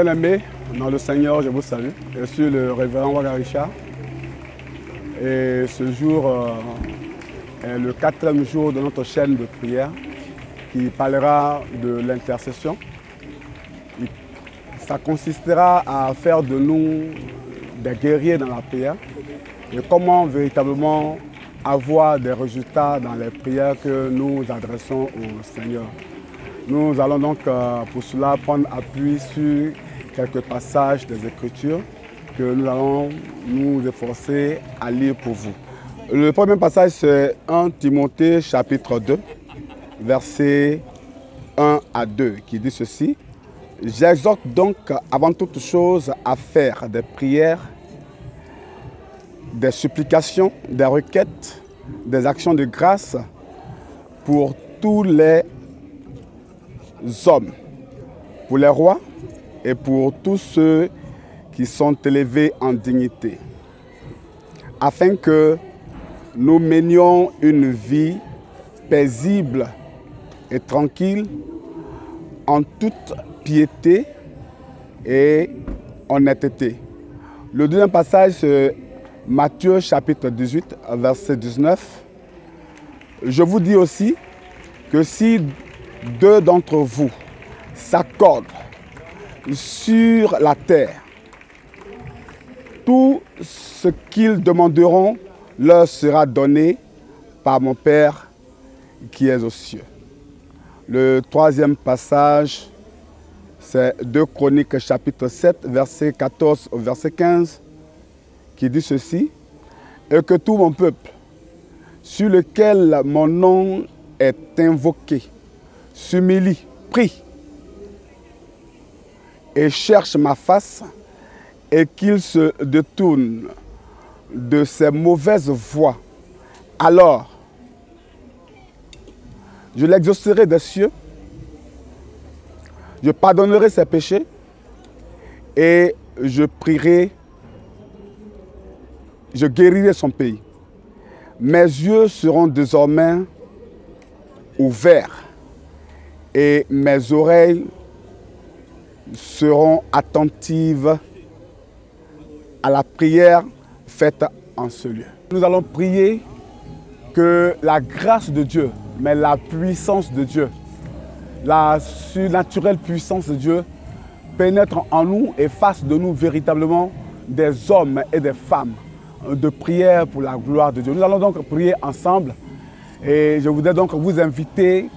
Bien-aimés dans le Seigneur, je vous salue. Je suis le révérend Waga Richard. Et ce jour est le 4e jour de notre chaîne de prière qui parlera de l'intercession. Ça consistera à faire de nous des guerriers dans la prière et comment véritablement avoir des résultats dans les prières que nous adressons au Seigneur. Nous allons donc pour cela prendre appui sur quelques passages des Écritures que nous allons nous efforcer à lire pour vous. Le premier passage, c'est 1 Timothée chapitre 2, versets 1 à 2, qui dit ceci. « J'exhorte donc avant toute chose à faire des prières, des supplications, des requêtes, des actions de grâce pour tous les hommes, pour les rois et pour tous ceux qui sont élevés en dignité, afin que nous menions une vie paisible et tranquille en toute piété et honnêteté. » Le deuxième passage, c'est Matthieu chapitre 18, verset 19. « Je vous dis aussi que si 2 d'entre vous s'accordent sur la terre, tout ce qu'ils demanderont leur sera donné par mon Père qui est aux cieux. » Le troisième passage, c'est 2 Chroniques chapitre 7, verset 14 au verset 15, qui dit ceci. « Et que tout mon peuple, sur lequel mon nom est invoqué, s'humilie, prie et cherche ma face, et qu'il se détourne de ses mauvaises voies. Alors, je l'exaucerai des cieux, je pardonnerai ses péchés et je prierai, je guérirai son pays. Mes yeux seront désormais ouverts et mes oreilles seront attentives à la prière faite en ce lieu. » Nous allons prier que la grâce de Dieu, mais la puissance de Dieu, la surnaturelle puissance de Dieu pénètre en nous et fasse de nous véritablement des hommes et des femmes de prière pour la gloire de Dieu. Nous allons donc prier ensemble et je voudrais donc vous inviter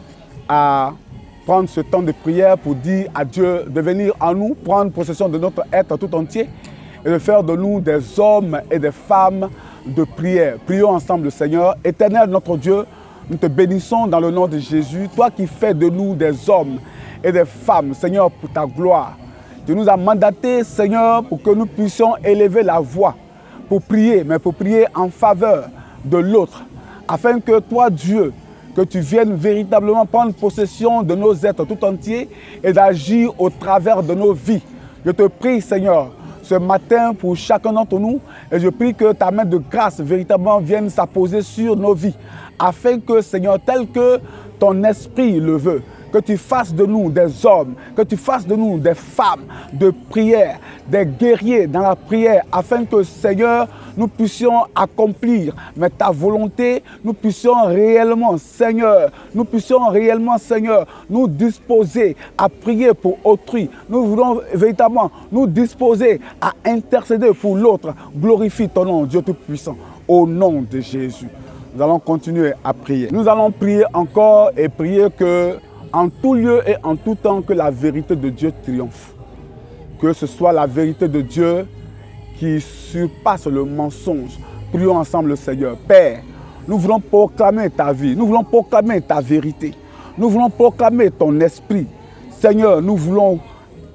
à prendre ce temps de prière pour dire à Dieu de venir en nous, prendre possession de notre être tout entier et de faire de nous des hommes et des femmes de prière. Prions ensemble le Seigneur. Éternel notre Dieu, nous te bénissons dans le nom de Jésus. Toi qui fais de nous des hommes et des femmes, Seigneur, pour ta gloire. Tu nous as mandatés, Seigneur, pour que nous puissions élever la voix, pour prier, mais pour prier en faveur de l'autre, afin que toi, Dieu, que tu viennes véritablement prendre possession de nos êtres tout entiers et d'agir au travers de nos vies. Je te prie, Seigneur, ce matin pour chacun d'entre nous, et je prie que ta main de grâce véritablement vienne s'apposer sur nos vies, afin que, Seigneur, tel que ton esprit le veut, que tu fasses de nous des hommes, que tu fasses de nous des femmes de prière, des guerriers dans la prière, afin que, Seigneur, nous puissions accomplir mais ta volonté, nous puissions réellement, Seigneur, nous disposer à prier pour autrui. Nous voulons véritablement nous disposer à intercéder pour l'autre. Glorifie ton nom, Dieu Tout-Puissant, au nom de Jésus. Nous allons continuer à prier. Nous allons prier encore et prier que en tout lieu et en tout temps que la vérité de Dieu triomphe. Que ce soit la vérité de Dieu qui surpasse le mensonge. Prions ensemble le Seigneur. Père, nous voulons proclamer ta vie, nous voulons proclamer ta vérité, nous voulons proclamer ton esprit. Seigneur, nous voulons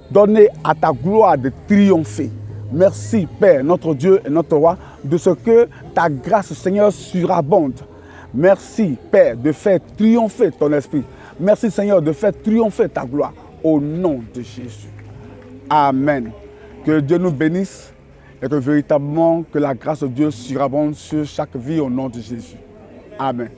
donner à ta gloire de triompher. Merci Père, notre Dieu et notre Roi, de ce que ta grâce, Seigneur, surabonde. Merci Père de faire triompher ton esprit. Merci Seigneur de faire triompher ta gloire au nom de Jésus. Amen. Que Dieu nous bénisse et que véritablement que la grâce de Dieu surabonde sur chaque vie au nom de Jésus. Amen.